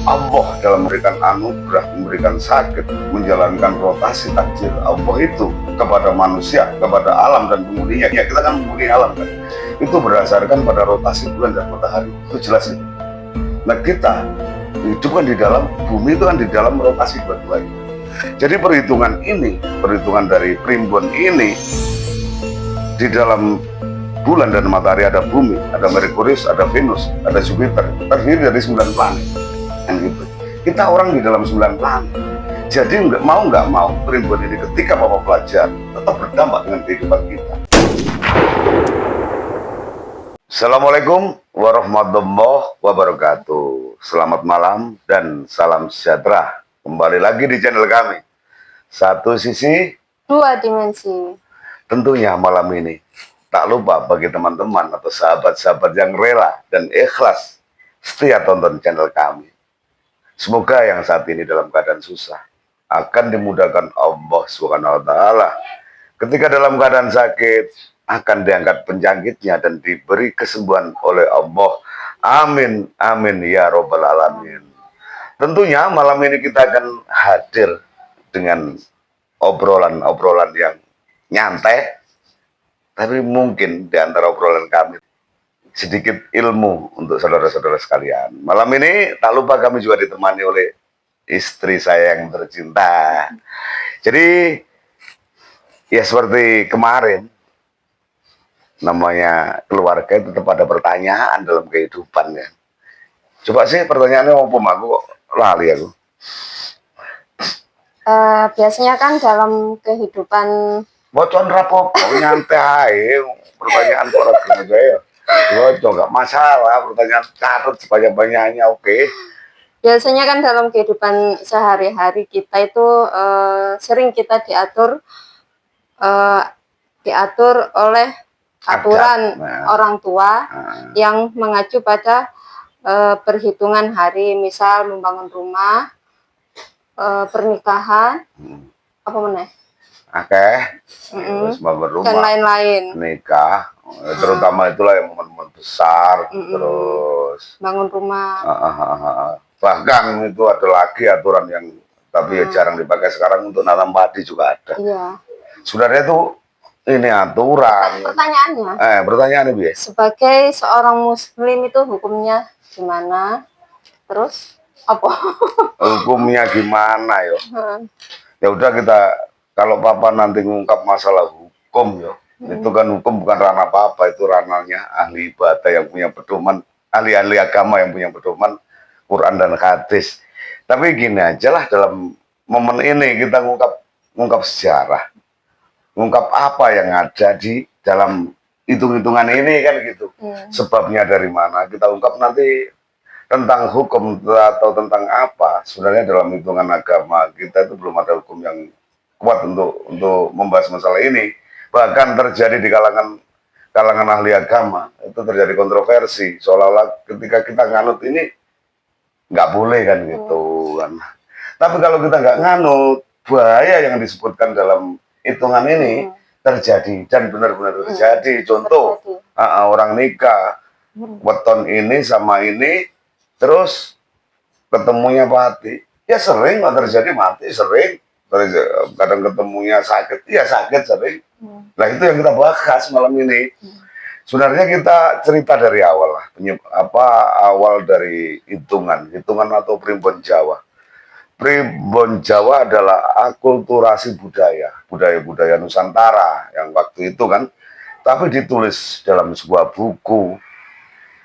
Allah dalam memberikan anugerah, memberikan sakit, menjalankan rotasi takdir Allah itu kepada manusia, kepada alam dan penghuninya. Ya, kita kan menghuni alam kan. Itu berdasarkan pada rotasi bulan dan matahari. Itu jelas itu. Nah, kita hidup kan di dalam bumi, itu kan di dalam rotasi dua-duanya. Jadi perhitungan ini, perhitungan dari primbon ini, di dalam bulan dan matahari ada bumi, ada Merkurius, ada Venus, ada Jupiter, terdiri dari 9 planet. Kan gitu. Kita orang di dalam 9 planet. Jadi nggak mau primbon ini ketika Bapak belajar tetap berdampak dengan kehidupan kita. Assalamualaikum warahmatullahi wabarakatuh. Selamat malam dan salam sejahtera. Kembali lagi di channel kami. Satu sisi, dua dimensi. Tentunya malam ini tak lupa bagi teman-teman atau sahabat-sahabat yang rela dan ikhlas setia tonton channel kami. Semoga yang saat ini dalam keadaan susah akan dimudahkan Allah Subhanahu wa taala. Ketika dalam keadaan sakit akan diangkat penyakitnya dan diberi kesembuhan oleh Allah. Amin amin ya robbal alamin. Tentunya malam ini kita akan hadir dengan obrolan-obrolan yang nyantai, tapi mungkin di antara obrolan kami sedikit ilmu untuk saudara-saudara sekalian. Malam ini tak lupa kami juga ditemani oleh istri saya yang tercinta. Jadi ya seperti kemarin, namanya keluarga itu tetap ada pertanyaan dalam kehidupan ya. Coba sih pertanyaannya apa, aku kok lali aku. Biasanya kan dalam kehidupan Bocon rapopo nyantai pertanyaan orang aja ya. Bocor nggak masalah, pertanyaan catat sebanyak-banyaknya, oke. biasanya kan dalam kehidupan sehari-hari kita itu sering kita diatur oleh aturan orang tua yang mengacu pada perhitungan hari, misal membangun rumah, pernikahan, apa meneh? Terus bangun rumah dan lain-lain, nikah, terutama itulah yang momen-momen besar, terus bangun rumah. Bahkan itu ada lagi aturan yang tapi ya jarang dipakai sekarang untuk nanam padi juga ada. Iya. Sebenarnya itu ini aturan. Pertanyaannya, pertanyaannya biasa. sebagai seorang muslim itu hukumnya gimana? Terus apa? Hukumnya gimana yo? Ya udah, kita kalau papa nanti ngungkap masalah hukum yo, itu kan hukum bukan ranah papa, itu ranahnya ahli ibadah yang punya pedoman, ahli-ahli agama yang punya pedoman Quran dan hadis. Tapi gini aja lah, dalam momen ini kita ngungkap sejarah, ngungkap apa yang ada di dalam hitung-hitungan ini kan gitu. Sebabnya dari mana kita ungkap nanti. Tentang hukum atau tentang apa, sebenarnya dalam hitungan agama kita itu belum ada hukum yang kuat untuk membahas masalah ini. Bahkan terjadi di kalangan ahli agama, itu terjadi kontroversi, seolah-olah ketika kita nganut ini nggak boleh kan gitu kan. Tapi kalau kita nggak nganut, bahaya yang disebutkan dalam hitungan ini terjadi dan benar-benar terjadi. Contoh, orang nikah weton ini sama ini, terus ketemunya mati, ya sering nggak terjadi mati, sering. Kadang ketemunya sakit, ya sakit sering. Nah itu yang kita bahas malam ini. Sebenarnya kita cerita dari awal lah, awal dari hitungan atau primbon Jawa. Primbon Jawa adalah akulturasi budaya Nusantara yang waktu itu kan, tapi ditulis dalam sebuah buku.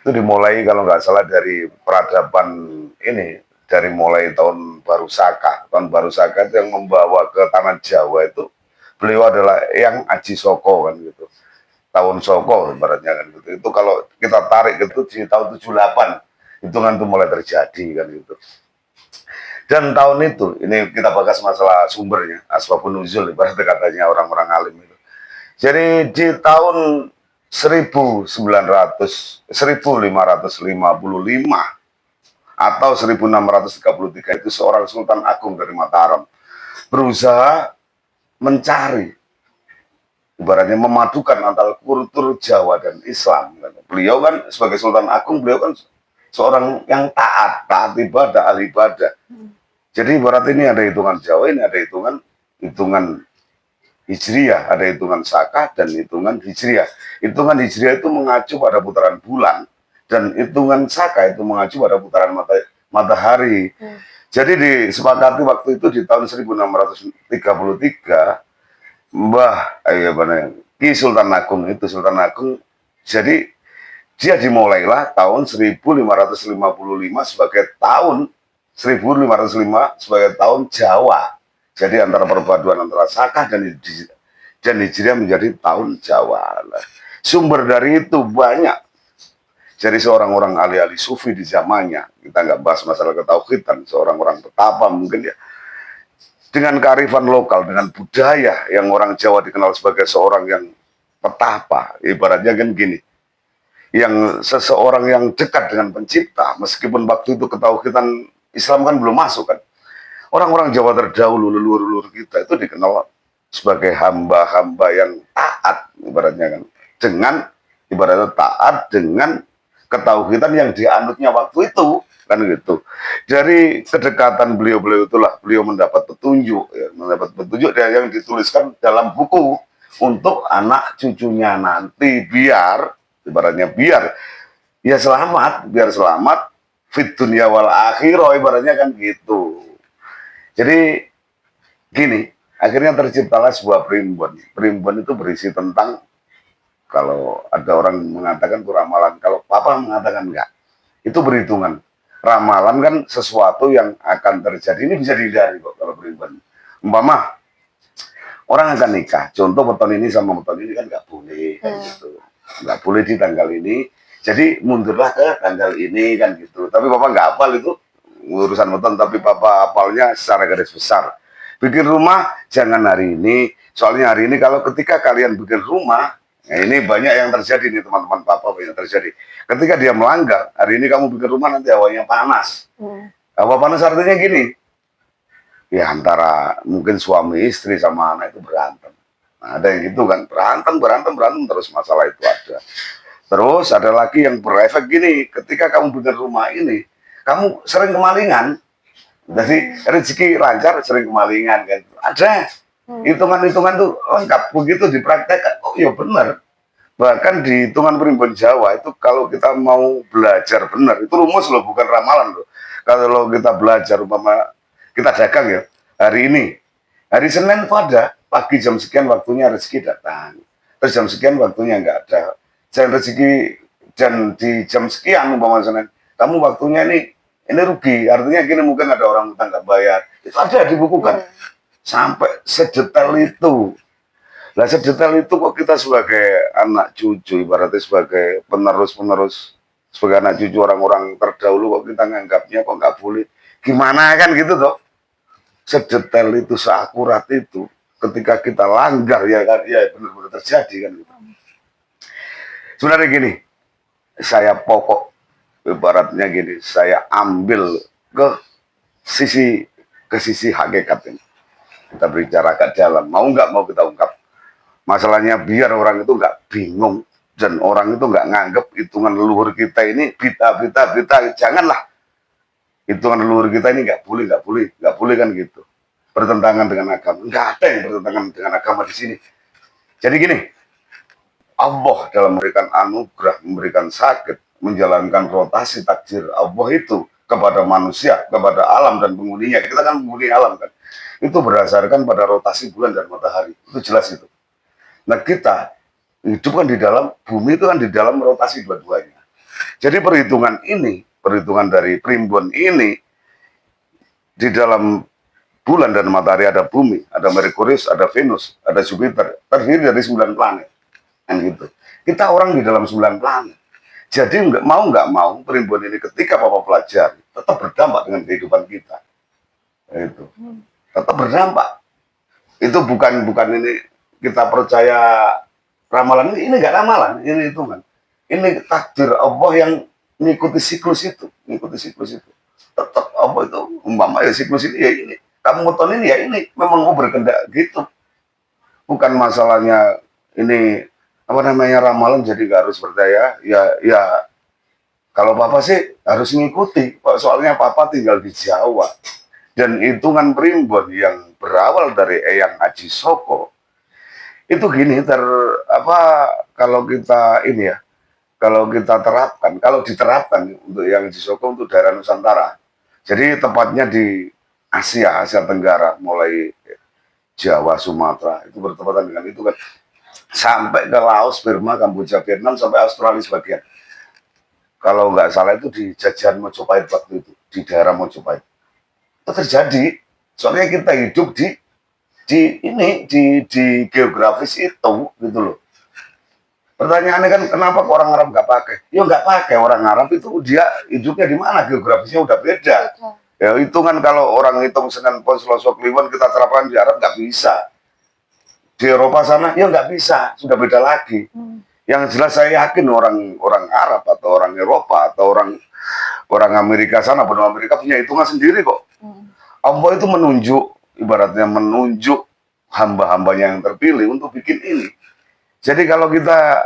Itu dimulai kalau nggak salah dari peradaban ini, dari mulai tahun Baru Saka. Tahun Baru Saka itu yang membawa ke tanah Jawa itu, beliau adalah yang Aji Soko kan gitu. Tahun Soko ibaratnya kan gitu. Itu kalau kita tarik gitu di tahun 78, hitungan itu mulai terjadi kan gitu. Dan tahun itu, ini kita bahas masalah sumbernya, asbabun nuzul ibaratnya katanya orang-orang alim itu. Jadi di tahun 1555 atau 1633 itu seorang Sultan Agung dari Mataram berusaha mencari, ibaratnya memadukan antara kultur Jawa dan Islam. Beliau kan sebagai Sultan Agung, beliau kan seorang yang taat ibadah, ahli ibadah. Jadi ibarat ini ada hitungan Jawa, ini ada hitungan Hijriyah, ada hitungan Sakah dan hitungan Hijriyah. Hitungan Hijriyah itu mengacu pada putaran bulan dan hitungan Sakah itu mengacu pada putaran matahari. Jadi disepakati waktu itu di tahun 1633 Ki Sultan Agung itu Sultan Agung. Jadi dia dimulailah tahun 1555 sebagai tahun 1505 sebagai tahun Jawa. Jadi antara perpaduan antara Sakah dan Hijriah menjadi tahun Jawa. Sumber dari itu banyak. Jadi seorang orang ahli-ahli sufi di zamannya, kita nggak bahas masalah ketauhidan, seorang orang petapa mungkin ya, dengan kearifan lokal, dengan budaya yang orang Jawa dikenal sebagai seorang yang petapa, ibaratnya kan gini, yang seseorang yang dekat dengan pencipta, meskipun waktu itu ketauhidan Islam kan belum masuk kan. Orang-orang Jawa terdahulu, leluhur-leluhur kita itu dikenal sebagai hamba-hamba yang taat, ibaratnya kan. Dengan, ibaratnya taat dengan ketauhidan yang dianutnya waktu itu, kan gitu. Dari kedekatan beliau-beliau itulah, beliau mendapat petunjuk, yang dituliskan dalam buku untuk anak cucunya nanti, biar, ibaratnya biar biar selamat fit dunia wal akhirah, ibaratnya kan gitu. Jadi gini, akhirnya terciptalah sebuah primbon. Primbon itu berisi tentang, kalau ada orang mengatakan itu ramalan, kalau papa mengatakan enggak, itu berhitungan. Ramalan kan sesuatu yang akan terjadi, ini bisa dihindari kok kalau primbon. Umpama orang akan nikah, contoh beton ini sama beton ini kan nggak boleh, kan gitu. Nggak boleh di tanggal ini, jadi mundurlah ke tanggal ini, kan gitu. Tapi papa nggak hafal itu urusan beton, tapi papa hafalnya secara garis besar. Bikin rumah jangan hari ini, soalnya hari ini kalau ketika kalian bikin rumah, nah ini banyak yang terjadi nih teman-teman papa, banyak terjadi. Ketika dia melanggar, hari ini kamu bikin rumah nanti hawanya panas. Hawa panas artinya gini, ya antara mungkin suami istri sama anak itu berantem. Nah, ada yang gitu kan, berantem terus masalah itu ada. Terus ada lagi yang berefek gini, ketika kamu bikin rumah ini, kamu sering kemalingan. Jadi rezeki lancar sering kemalingan kan. Ada hitungan-hitungan tuh lengkap begitu dipraktekkan. Oh ya benar. Bahkan di hitungan primbon Jawa itu kalau kita mau belajar benar, itu rumus loh, bukan ramalan loh. Kalau kita belajar umpama kita dagang ya, hari ini, hari Senin itu ada, pagi jam sekian waktunya rezeki datang. Terus jam sekian waktunya nggak ada. Dan rezeki dan di jam sekian umpama Senin, kamu waktunya ini rugi, artinya gini, mungkin ada orang utang nggak bayar, itu ada dibukukan sampai sedetail itu. Nah sedetail itu kok kita sebagai anak cucu, ibaratnya sebagai penerus sebagai anak cucu orang-orang terdahulu, kok kita nganggapnya kok nggak boleh, gimana kan gitu toh. Sedetail itu, seakurat itu, ketika kita langgar ya kan, ya benar-benar terjadi kan gitu. Sebenarnya gini, saya pokok ibaratnya gini, saya ambil ke sisi hakikat ini. Kita bicara ke dalam, mau nggak mau kita ungkap. Masalahnya biar orang itu nggak bingung dan orang itu nggak nganggep hitungan leluhur kita ini berita, janganlah. Hitungan leluhur kita ini nggak boleh kan gitu. Bertentangan dengan agama, nggak ada yang bertentangan dengan agama di sini. Jadi gini, Allah dalam memberikan anugerah, memberikan sakit, menjalankan rotasi takdir Allah itu kepada manusia, kepada alam dan penghuninya. Kita kan penghuni alam kan. Itu berdasarkan pada rotasi bulan dan matahari. Itu jelas itu. Nah kita hidup kan di dalam, bumi itu kan di dalam rotasi dua-duanya. Jadi perhitungan dari primbon ini, di dalam bulan dan matahari ada bumi, ada Merkurius, ada Venus, ada Jupiter, terdiri dari 9 planet. Kan gitu. Kita orang di dalam 9 planet. Jadi nggak mau primbon ini ketika Papa pelajari tetap berdampak dengan kehidupan kita. Itu tetap berdampak. Itu bukan ini kita percaya ramalan, ini nggak ramalan, ini hitungan. Ini takdir Allah yang mengikuti siklus itu, Tetap Allah itu umpama ya siklus ini ya ini. Kamu moton ini ya ini, memang mau berkendak gitu. Bukan masalahnya ini apa namanya ramalan jadi nggak harus percaya, ya Kalau papa sih harus ngikuti, soalnya papa tinggal di Jawa. Dan hitungan primbon yang berawal dari Eyang Aji Soko, itu gini, apa, kalau kita ini ya, kalau kita terapkan, kalau diterapkan untuk yang Aji Soko untuk daerah Nusantara, jadi tepatnya di Asia, Asia Tenggara, mulai Jawa, Sumatera, itu bertepatan dengan itu kan, sampai ke Laos, Burma, Kamboja, Vietnam, sampai Australia sebagian. Kalau nggak salah itu di jajahan Mojopahit waktu itu, di daerah Mojopahit. Itu terjadi, soalnya kita hidup di geografis itu, gitu loh. Pertanyaannya kan kenapa orang Arab nggak pakai? Ya nggak pakai, orang Arab itu dia hidupnya di mana, geografisnya udah beda. Ya hitungan kalau orang hitung Senen Pon Selosok Kliwon kita terapkan di Arab nggak bisa. Di Eropa sana ya nggak bisa, sudah beda lagi. Yang jelas saya yakin orang Arab atau orang Eropa atau orang Amerika sana, benua Amerika punya hitungan sendiri kok. Allah itu menunjuk, ibaratnya menunjuk hamba-hambanya yang terpilih untuk bikin ini. Jadi kalau kita,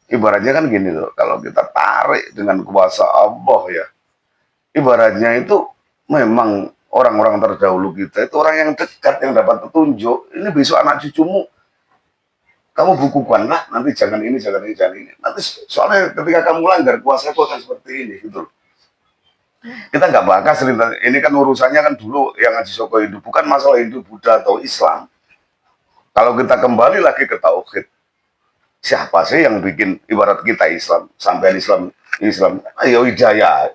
ibaratnya kan gini loh, kalau kita tarik dengan kuasa Allah ya, ibaratnya itu memang orang-orang terdahulu kita itu orang yang dekat yang dapat petunjuk. Ini besok anak cucumu kamu bukukanlah, nanti jangan ini, jangan ini, jangan ini. Nanti soalnya ketika kamu langgar kuasa itu akan seperti ini gitu. Kita nggak bahas ini kan urusannya kan dulu yang Aji Soko Hindu, bukan masalah Hindu, Buddha atau Islam. Kalau kita kembali lagi ke tauhid, siapa sih yang bikin, ibarat kita Islam, sampai Islam, ayo hidayah.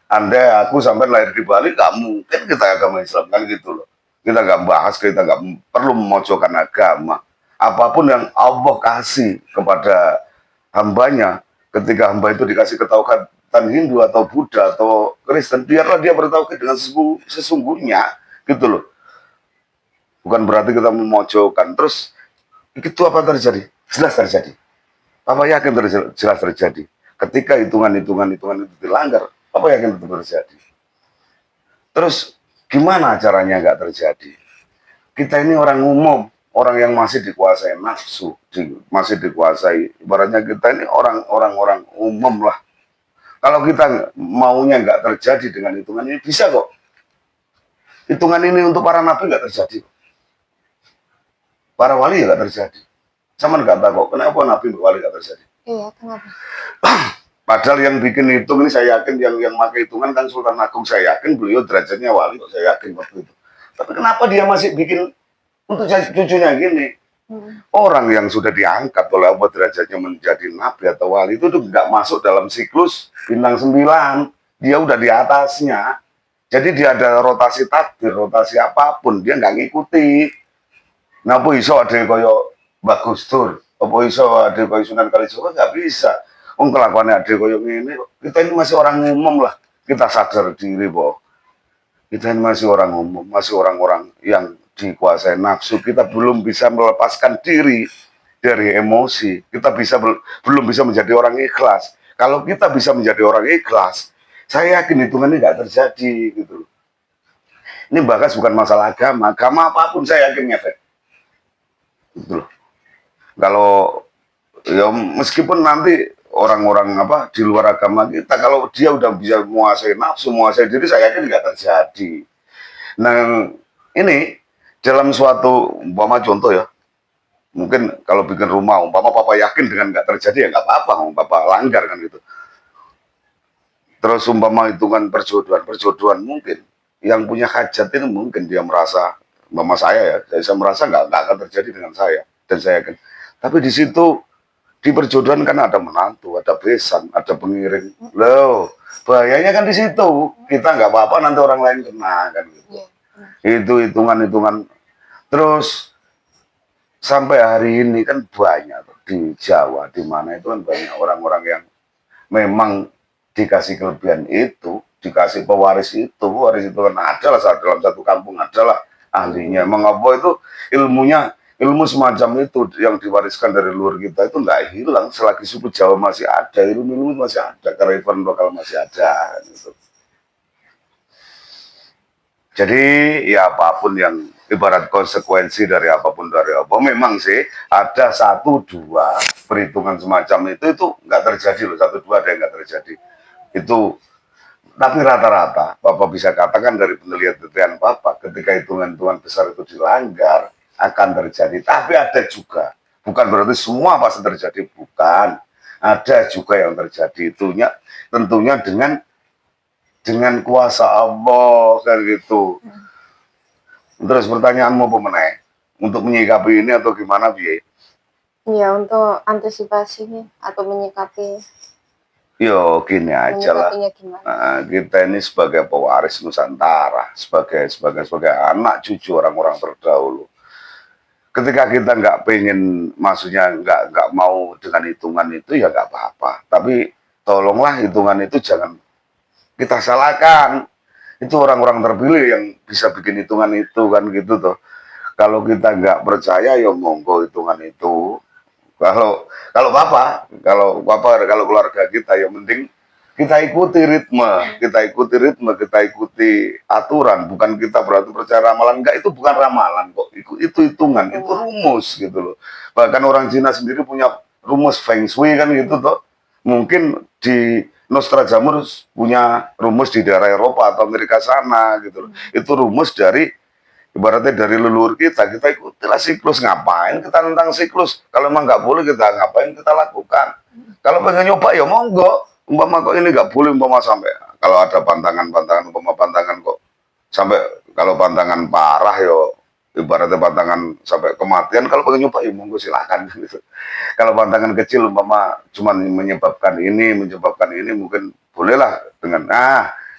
Anda, aku sampai lahir di Bali, nggak mungkin kita agama Islam kan gitu loh. Kita nggak bahas, kita nggak perlu memojokkan agama. Apapun yang Allah kasih kepada hambanya, ketika hamba itu dikasih ketauhidan Hindu atau Buddha atau Kristen, biarlah dia bertauhid dengan sesungguhnya, gitu loh. Bukan berarti kita memojokkan. Terus itu apa terjadi? Jelas terjadi. Apa yakin jelas terjadi? Ketika hitungan-hitungan itu dilanggar, apa yakin itu terjadi? Terus gimana caranya nggak terjadi? Kita ini orang umum, orang yang masih dikuasai nafsu, masih dikuasai. Ibaratnya kita ini orang umum lah. Kalau kita maunya nggak terjadi dengan hitungan ini, bisa kok. Hitungan ini untuk para nabi nggak terjadi. Para wali ya nggak terjadi. Sama nggak tahu kok, kenapa nabi wali nggak terjadi? Iya, kenapa? Padahal yang bikin hitung ini saya yakin, yang pakai hitungan kan Sultan Agung, saya yakin beliau derajatnya wali kok, saya yakin waktu itu. Tapi kenapa dia masih bikin untuk cucunya gini? Orang yang sudah diangkat oleh Allah derajatnya menjadi nabi atau wali itu nggak masuk dalam siklus bintang 9, dia udah di atasnya. Jadi dia ada rotasi takdir, rotasi apapun dia nggak ngikuti. Nah, apa iso ada koyo Bagus Tur, apa iso ada koyo Sunan Kalijaga, nggak bisa. Kelakuannya ada koyo ini, kita ini masih orang umum lah. Kita sadar diri bahwa kita ini masih orang umum, masih orang-orang yang dikuasai nafsu. Kita belum bisa melepaskan diri dari emosi. Kita belum bisa menjadi orang ikhlas. Kalau kita bisa menjadi orang ikhlas, saya yakin hitungannya nggak terjadi gitu. Ini bahkan bukan masalah agama apapun saya yakin ngefek. Gitu loh. Kalau ya meskipun nanti orang-orang apa di luar agama kita, kalau dia udah bisa menguasai nafsu, menguasai diri, saya yakin nggak terjadi. Nah ini dalam suatu umpama contoh ya, mungkin kalau bikin rumah, umpama papa yakin dengan nggak terjadi ya nggak apa-apa, papa langgar kan gitu. Terus umpama hitungan perjodohan mungkin yang punya hajat ini mungkin dia merasa, mama saya ya, saya merasa nggak akan terjadi dengan saya, dan saya yakin. Tapi di situ di perjodohan kan ada menantu, ada besan, ada pengiring. Loh, bahayanya kan di situ. Kita nggak apa-apa nanti orang lain kena kan gitu. Itu hitungan-hitungan. Terus sampai hari ini kan banyak di Jawa, di mana itu kan banyak orang-orang yang memang dikasih kelebihan itu, dikasih pewaris itu. Waris itu kan adalah dalam satu kampung adalah ahlinya. Mengapa itu ilmu semacam itu yang diwariskan dari luar kita itu nggak hilang selagi suku Jawa masih ada, ilmu masih ada, kearifan lokal masih ada gitu. Jadi ya apapun yang ibarat konsekuensi dari apapun dari apa, memang sih ada 1-2 perhitungan semacam itu nggak terjadi loh, 1-2 ada yang nggak terjadi. Itu tapi rata-rata Bapak bisa katakan dari penelitian Bapak ketika hitungan-hitungan besar itu dilanggar akan terjadi. Tapi ada juga, bukan berarti semua pasti terjadi, bukan. Ada juga yang terjadi, itunya tentunya dengan kuasa Allah kan gitu. Terus pertanyaanmu pemenang untuk menyikapi ini atau gimana Biye? Ya, untuk antisipasinya atau menyikapi Yo gini aja lah. menyikapinya gimana? Nah, kita ini sebagai pewaris Nusantara, sebagai anak cucu orang-orang terdahulu. Ketika kita nggak pengen, maksudnya nggak mau dengan hitungan itu ya nggak apa-apa. Tapi tolonglah hitungan itu jangan kita salahkan. Itu orang-orang terpilih yang bisa bikin hitungan itu kan gitu tuh. Kalau kita nggak percaya ya monggo hitungan itu. Kalau keluarga kita yang penting kita kita ikuti aturan, bukan kita berarti percaya ramalan, enggak, itu bukan ramalan kok, itu hitungan, itu rumus gitu loh. Bahkan orang Cina sendiri punya rumus feng shui kan gitu toh. Mungkin di Nostradamus punya rumus di daerah Eropa atau Amerika sana gitu loh. Itu rumus dari ibaratnya dari leluhur kita ikutilah siklus. Ngapain kita tentang siklus? Kalau emang nggak boleh kita ngapain kita lakukan? Kalau pengen nyoba ya monggo. Umpama kok ini nggak boleh, umpama sampai kalau ada pantangan-pantangan, umpama pantangan kok sampai, kalau pantangan parah yo ibaratnya pantangan sampai kematian, kalau pengen nyoba ya monggo silakan gitu. Kalau pantangan kecil umpama cuman menyebabkan ini mungkin bolehlah dengan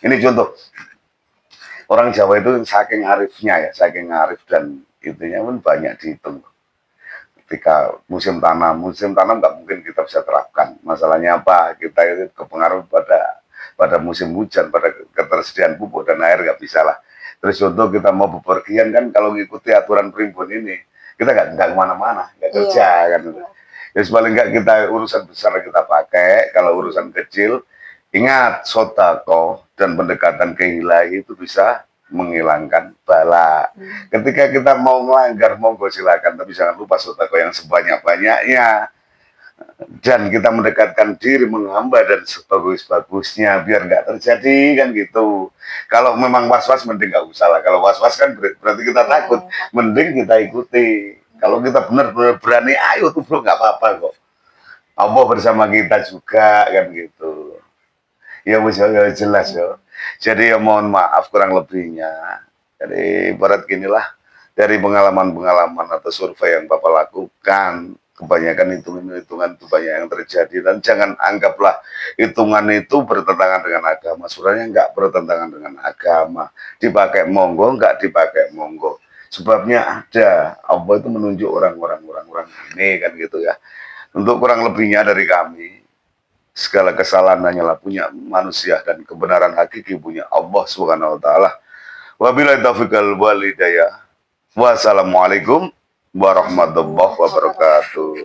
ini contoh. Orang Jawa itu saking arifnya ya, saking arif dan itunya pun banyak dihitung. Ketika musim tanam nggak mungkin kita bisa terapkan. Masalahnya apa? Kita itu kepengaruh pada musim hujan, pada ketersediaan pupuk dan air nggak bisa lah. Terus contoh kita mau bepergian kan, kalau mengikuti aturan primbon ini, kita nggak kemana-mana, nggak kerja kan. Ya paling nggak kita urusan besar kita pakai, kalau urusan kecil, ingat sodako dan pendekatan ke ilahi itu bisa menghilangkan bala. Ketika kita mau melanggar, monggo silakan, tapi jangan lupa sodako yang sebanyak-banyaknya. Dan kita mendekatkan diri, menghamba dan sebagus-bagusnya biar nggak terjadi kan gitu. Kalau memang was-was mending nggak usah lah. Kalau was-was kan berarti kita takut, mending kita ikuti. Kalau kita benar-benar berani, ayo tuh bro, nggak apa-apa kok. Allah bersama kita juga kan gitu. Ya wis ya jelas ya. Jadi ya mohon maaf kurang lebihnya. Jadi ibarat ginilah, dari pengalaman-pengalaman atau survei yang Bapak lakukan, kebanyakan hitungan-hitungan itu banyak yang terjadi, dan jangan anggaplah hitungan itu bertentangan dengan agama. Sebenarnya enggak bertentangan dengan agama. Dipakai monggo, enggak dipakai monggo. Sebabnya ada, Allah itu menunjuk orang-orang ini kan gitu ya. Untuk kurang lebihnya dari kami, segala kesalahan hanyalah punya manusia dan kebenaran hakiki punya Allah Subhanahu wa taala. Wabillahi taufiq wal hidayah. Wassalamualaikum warahmatullahi wabarakatuh.